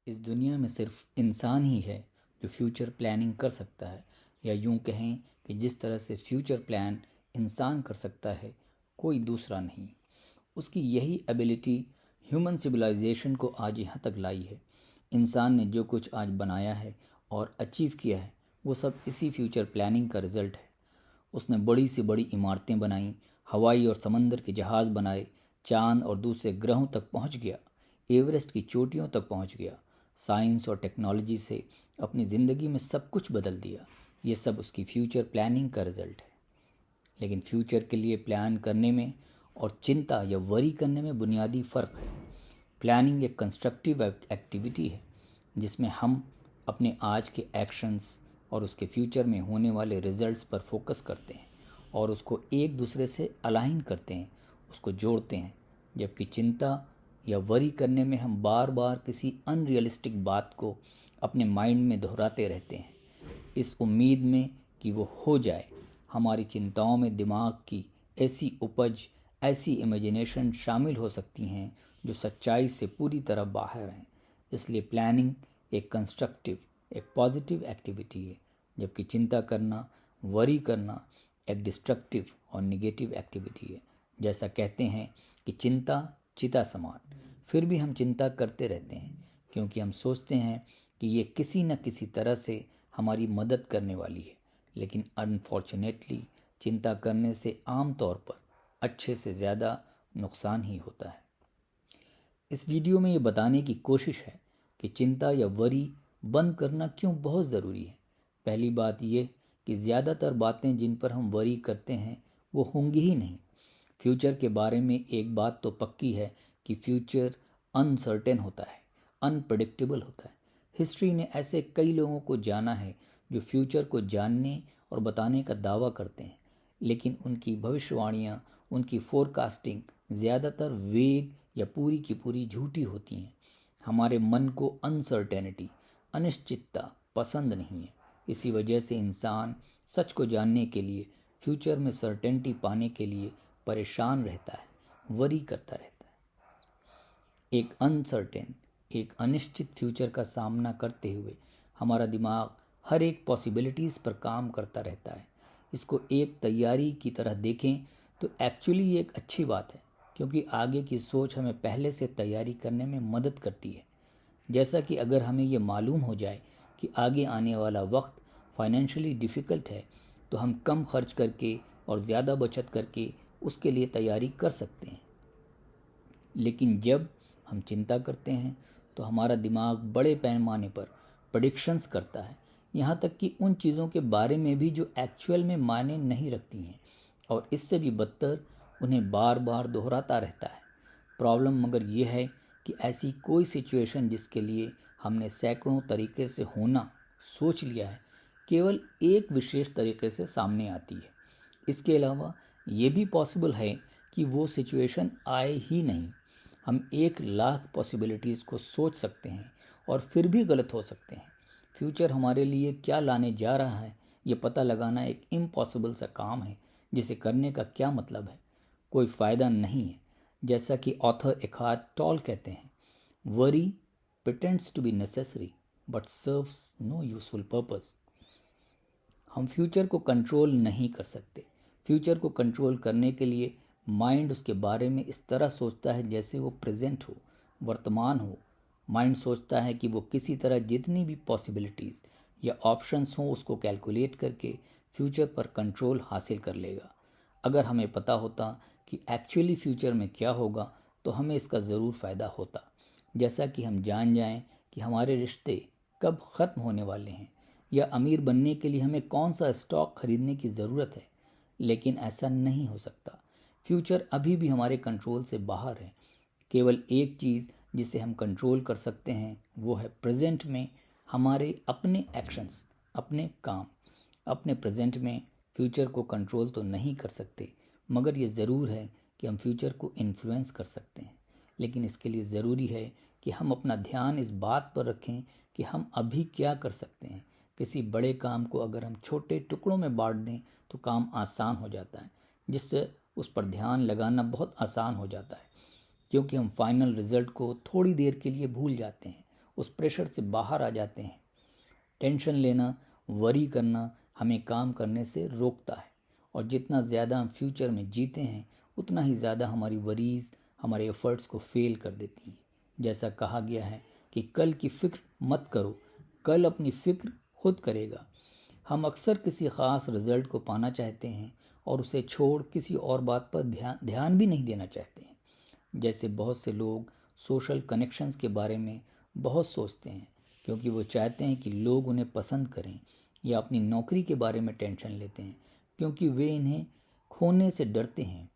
इस दुनिया में सिर्फ इंसान ही है जो फ्यूचर प्लानिंग कर सकता है, या यूं कहें कि जिस तरह से फ्यूचर प्लान इंसान कर सकता है कोई दूसरा नहीं। उसकी यही एबिलिटी ह्यूमन सिविलाइजेशन को आज यहाँ तक लाई है। इंसान ने जो कुछ आज बनाया है और अचीव किया है वो सब इसी फ्यूचर प्लानिंग का रिजल्ट है। उसने बड़ी से बड़ी इमारतें बनाई, हवाई और समंदर के जहाज़ बनाए, चांद और दूसरे ग्रहों तक पहुंच गया, एवरेस्ट की चोटियों तक पहुंच गया। साइंस और टेक्नोलॉजी से अपनी ज़िंदगी में सब कुछ बदल दिया। ये सब उसकी फ्यूचर प्लानिंग का रिजल्ट है। लेकिन फ्यूचर के लिए प्लान करने में और चिंता या वरी करने में बुनियादी फ़र्क है। प्लानिंग एक कंस्ट्रक्टिव एक्टिविटी है जिसमें हम अपने आज के एक्शंस और उसके फ्यूचर में होने वाले रिजल्ट्स पर फोकस करते हैं और उसको एक दूसरे से अलाइन करते हैं, उसको जोड़ते हैं। जबकि चिंता या वरी करने में हम बार बार किसी अनरियलिस्टिक बात को अपने माइंड में दोहराते रहते हैं, इस उम्मीद में कि वो हो जाए। हमारी चिंताओं में दिमाग की ऐसी उपज, ऐसी इमेजिनेशन शामिल हो सकती हैं जो सच्चाई से पूरी तरह बाहर हैं। इसलिए प्लानिंग एक कंस्ट्रक्टिव, एक पॉजिटिव एक्टिविटी है, जबकि चिंता करना, वरी करना एक डिस्ट्रक्टिव और निगेटिव एक्टिविटी है। जैसा कहते हैं कि चिंता चिता समान। फिर भी हम चिंता करते रहते हैं क्योंकि हम सोचते हैं कि ये किसी न किसी तरह से हमारी मदद करने वाली है। लेकिन अनफॉर्चुनेटली चिंता करने से आम तौर पर अच्छे से ज़्यादा नुकसान ही होता है। इस वीडियो में ये बताने की कोशिश है कि चिंता या वरी बंद करना क्यों बहुत ज़रूरी है। पहली बात ये कि ज़्यादातर बातें जिन पर हम वरी करते हैं वो होंगी ही नहीं। फ्यूचर के बारे में एक बात तो पक्की है कि फ्यूचर अनसर्टेन होता है, अनप्रेडिक्टेबल होता है। हिस्ट्री ने ऐसे कई लोगों को जाना है जो फ्यूचर को जानने और बताने का दावा करते हैं, लेकिन उनकी भविष्यवाणियाँ, उनकी फोरकास्टिंग ज़्यादातर वेग या पूरी की पूरी झूठी होती हैं। हमारे मन को अनसर्टेनिटी, अनिश्चितता पसंद नहीं है। इसी वजह से इंसान सच को जानने के लिए, फ्यूचर में सर्टेनिटी पाने के लिए परेशान रहता है, वरी करता रहता है। एक अनसर्टेन, एक अनिश्चित फ्यूचर का सामना करते हुए हमारा दिमाग हर एक पॉसिबिलिटीज़ पर काम करता रहता है। इसको एक तैयारी की तरह देखें तो एक्चुअली ये एक अच्छी बात है, क्योंकि आगे की सोच हमें पहले से तैयारी करने में मदद करती है। जैसा कि अगर हमें ये मालूम हो जाए कि आगे आने वाला वक्त फाइनेंशियली डिफ़िकल्ट है, तो हम कम खर्च करके और ज़्यादा बचत करके उसके लिए तैयारी कर सकते हैं। लेकिन जब हम चिंता करते हैं तो हमारा दिमाग बड़े पैमाने पर प्रेडिक्शंस करता है, यहाँ तक कि उन चीज़ों के बारे में भी जो एक्चुअल में मायने नहीं रखती हैं, और इससे भी बदतर उन्हें बार बार दोहराता रहता है। प्रॉब्लम मगर ये है कि ऐसी कोई सिचुएशन जिसके लिए हमने सैकड़ों तरीके से होना सोच लिया है, केवल एक विशेष तरीके से सामने आती है। इसके अलावा ये भी पॉसिबल है कि वो सिचुएशन आए ही नहीं। हम 1,00,000 पॉसिबिलिटीज़ को सोच सकते हैं और फिर भी गलत हो सकते हैं। फ्यूचर हमारे लिए क्या लाने जा रहा है ये पता लगाना एक इम्पॉसिबल सा काम है, जिसे करने का क्या मतलब है, कोई फ़ायदा नहीं है। जैसा कि ऑथर एखार्ट टोल कहते हैं, worry pretends to be necessary but serves no useful purpose. हम फ्यूचर को कंट्रोल नहीं कर सकते। फ्यूचर को कंट्रोल करने के लिए माइंड उसके बारे में इस तरह सोचता है जैसे वो प्रेजेंट हो, वर्तमान हो। माइंड सोचता है कि वो किसी तरह जितनी भी पॉसिबिलिटीज़ या ऑप्शंस हों उसको कैलकुलेट करके फ्यूचर पर कंट्रोल हासिल कर लेगा। अगर हमें पता होता कि एक्चुअली फ्यूचर में क्या होगा तो हमें इसका ज़रूर फ़ायदा होता। जैसा कि हम जान जाएं कि हमारे रिश्ते कब ख़त्म होने वाले हैं, या अमीर बनने के लिए हमें कौन सा स्टॉक खरीदने की ज़रूरत है। लेकिन ऐसा नहीं हो सकता। फ्यूचर अभी भी हमारे कंट्रोल से बाहर है। केवल एक चीज़ जिसे हम कंट्रोल कर सकते हैं वो है प्रेजेंट में हमारे अपने एक्शंस, अपने काम। अपने प्रेजेंट में फ्यूचर को कंट्रोल तो नहीं कर सकते, मगर ये ज़रूर है कि हम फ्यूचर को इन्फ्लुएंस कर सकते हैं। लेकिन इसके लिए ज़रूरी है कि हम अपना ध्यान इस बात पर रखें कि हम अभी क्या कर सकते हैं। किसी बड़े काम को अगर हम छोटे टुकड़ों में बांट दें तो काम आसान हो जाता है, जिससे उस पर ध्यान लगाना बहुत आसान हो जाता है, क्योंकि हम फाइनल रिज़ल्ट को थोड़ी देर के लिए भूल जाते हैं। उस प्रेशर से बाहर आ जाते हैं। टेंशन लेना, वरी करना हमें काम करने से रोकता है, और जितना ज़्यादा हम फ्यूचर में जीते हैं उतना ही ज़्यादा हमारी वरीज़ हमारे एफर्ट्स को फेल कर देती हैं। जैसा कहा गया है कि कल की फ़िक्र मत करो, कल अपनी फ़िक्र खुद करेगा। हम अक्सर किसी ख़ास रिज़ल्ट को पाना चाहते हैं और उसे छोड़ किसी और बात पर ध्यान भी नहीं देना चाहते हैं। जैसे बहुत से लोग सोशल कनेक्शंस के बारे में बहुत सोचते हैं क्योंकि वो चाहते हैं कि लोग उन्हें पसंद करें, या अपनी नौकरी के बारे में टेंशन लेते हैं क्योंकि वे इन्हें खोने से डरते हैं।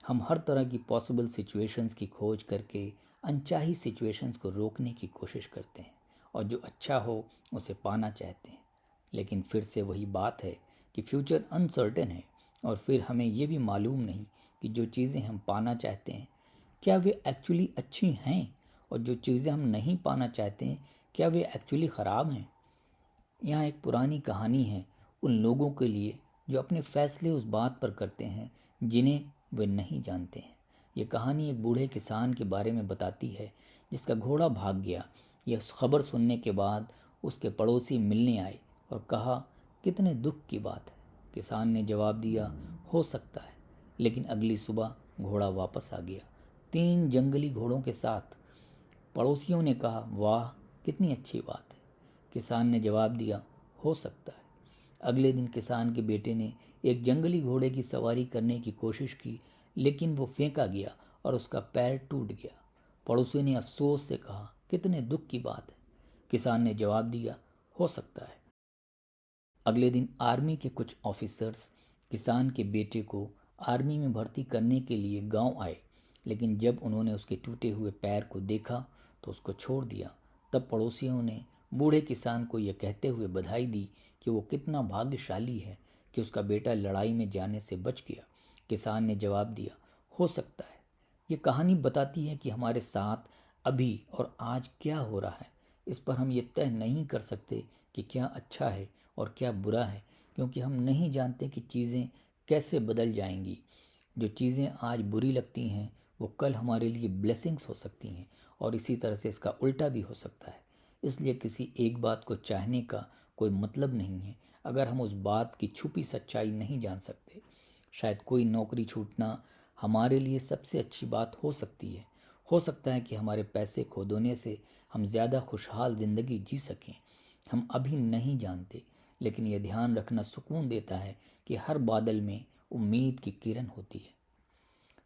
हम हर तरह की पॉसिबल सिचुएशंस की खोज करके अनचाही सिचुएशंस को रोकने की कोशिश करते हैं और जो अच्छा हो उसे पाना चाहते हैं। लेकिन फिर से वही बात है कि फ्यूचर अनसर्टेन है, और फिर हमें ये भी मालूम नहीं कि जो चीज़ें हम पाना चाहते हैं क्या वे एक्चुअली अच्छी हैं, और जो चीज़ें हम नहीं पाना चाहते हैं क्या वे एक्चुअली ख़राब हैं। यहाँ एक पुरानी कहानी है उन लोगों के लिए जो अपने फैसले उस बात पर करते हैं जिन्हें वे नहीं जानते हैं। ये कहानी एक बूढ़े किसान के बारे में बताती है जिसका घोड़ा भाग गया। यह खबर सुनने के बाद उसके पड़ोसी मिलने आए और कहा, कितने दुख की बात है। किसान ने जवाब दिया, हो सकता है। लेकिन अगली सुबह घोड़ा वापस आ गया, 3 जंगली घोड़ों के साथ। पड़ोसियों ने कहा, वाह, कितनी अच्छी बात है। किसान ने जवाब दिया, हो सकता है। अगले दिन किसान के बेटे ने एक जंगली घोड़े की सवारी करने की कोशिश की, लेकिन वो फेंका गया और उसका पैर टूट गया। पड़ोसी ने अफसोस से कहा, कितने दुख की बात है। किसान ने जवाब दिया, हो सकता है। अगले दिन आर्मी के कुछ ऑफिसर्स किसान के बेटे को आर्मी में भर्ती करने के लिए गांव आए, लेकिन जब उन्होंने उसके टूटे हुए पैर को देखा तो उसको छोड़ दिया। तब पड़ोसियों ने बूढ़े किसान को यह कहते हुए बधाई दी कि वो कितना भाग्यशाली है कि उसका बेटा लड़ाई में जाने से बच गया। किसान ने जवाब दिया, हो सकता है। ये कहानी बताती है कि हमारे साथ अभी और आज क्या हो रहा है, इस पर हम ये तय नहीं कर सकते कि क्या अच्छा है और क्या बुरा है, क्योंकि हम नहीं जानते कि चीज़ें कैसे बदल जाएंगी। जो चीज़ें आज बुरी लगती हैं वो कल हमारे लिए ब्लेसिंग्स हो सकती हैं, और इसी तरह से इसका उल्टा भी हो सकता है। इसलिए किसी एक बात को चाहने का कोई मतलब नहीं है अगर हम उस बात की छुपी सच्चाई नहीं जान सकते। शायद कोई नौकरी छूटना हमारे लिए सबसे अच्छी बात हो सकती है। हो सकता है कि हमारे पैसे खो देने से हम ज़्यादा खुशहाल ज़िंदगी जी सकें। हम अभी नहीं जानते, लेकिन यह ध्यान रखना सुकून देता है कि हर बादल में उम्मीद की किरण होती है।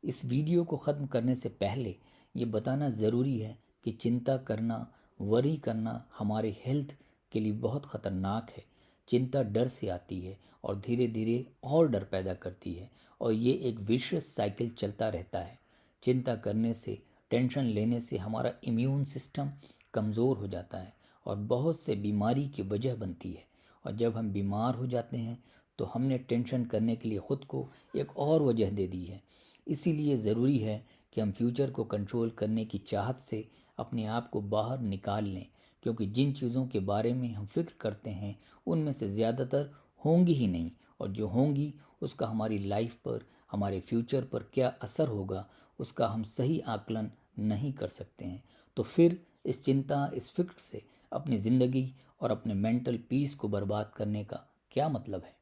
इस वीडियो को ख़त्म करने से पहले ये बताना ज़रूरी है कि चिंता करना, वरी करना हमारे हेल्थ के लिए बहुत ख़तरनाक है। चिंता डर से आती है और धीरे धीरे और डर पैदा करती है, और ये एक विशियस साइकिल चलता रहता है। चिंता करने से, टेंशन लेने से हमारा इम्यून सिस्टम कमज़ोर हो जाता है और बहुत से बीमारी की वजह बनती है। और जब हम बीमार हो जाते हैं तो हमने टेंशन करने के लिए ख़ुद को एक और वजह दे दी है। इसीलिए ज़रूरी है कि हम फ्यूचर को कंट्रोल करने की चाहत से अपने आप को बाहर निकाल लें, क्योंकि जिन चीज़ों के बारे में हम फिक्र करते हैं उनमें से ज़्यादातर होंगी ही नहीं, और जो होंगी उसका हमारी लाइफ पर, हमारे फ्यूचर पर क्या असर होगा उसका हम सही आकलन नहीं कर सकते हैं। तो फिर इस चिंता, इस फिक्र से अपनी ज़िंदगी और अपने मेंटल पीस को बर्बाद करने का क्या मतलब है।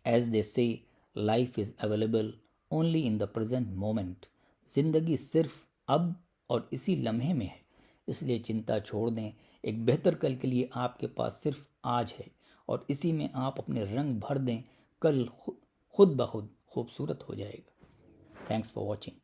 एज दे से, life is available only in the present moment. ज़िंदगी सिर्फ अब और इसी लम्हे में है। इसलिए चिंता छोड़ दें। एक बेहतर कल के लिए आपके पास सिर्फ आज है, और इसी में आप अपने रंग भर दें। कल खुद ब खुद खूबसूरत हो जाएगा। Thanks for watching.